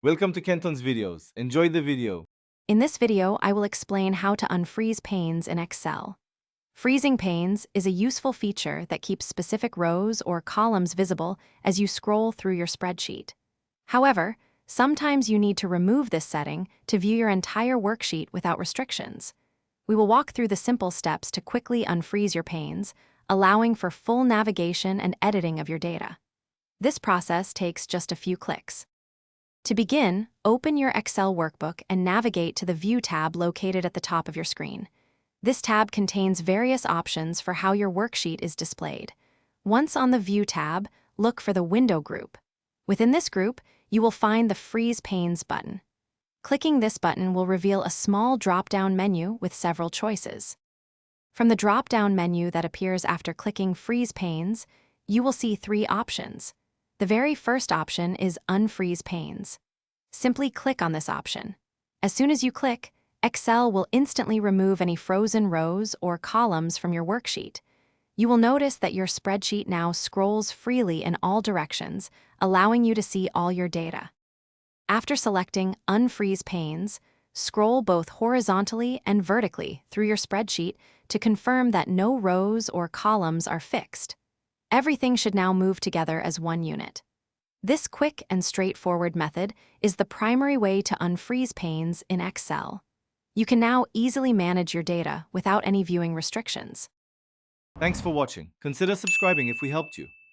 Welcome to Kenton's videos. Enjoy the video. In this video, I will explain how to unfreeze panes in Excel. Freezing panes is a useful feature that keeps specific rows or columns visible as you scroll through your spreadsheet. However, sometimes you need to remove this setting to view your entire worksheet without restrictions. We will walk through the simple steps to quickly unfreeze your panes, allowing for full navigation and editing of your data. This process takes just a few clicks. To begin, open your Excel workbook and navigate to the View tab located at the top of your screen. This tab contains various options for how your worksheet is displayed. Once on the View tab, look for the Window group. Within this group, you will find the Freeze Panes button. Clicking this button will reveal a small drop-down menu with several choices. From the drop-down menu that appears after clicking Freeze Panes, you will see three options. The very first option is Unfreeze Panes. Simply click on this option. As soon as you click, Excel will instantly remove any frozen rows or columns from your worksheet. You will notice that your spreadsheet now scrolls freely in all directions, allowing you to see all your data. After selecting Unfreeze Panes, scroll both horizontally and vertically through your spreadsheet to confirm that no rows or columns are fixed. Everything should now move together as one unit. This quick and straightforward method is the primary way to unfreeze panes in Excel. You can now easily manage your data without any viewing restrictions. Thanks for watching. Consider subscribing if we helped you.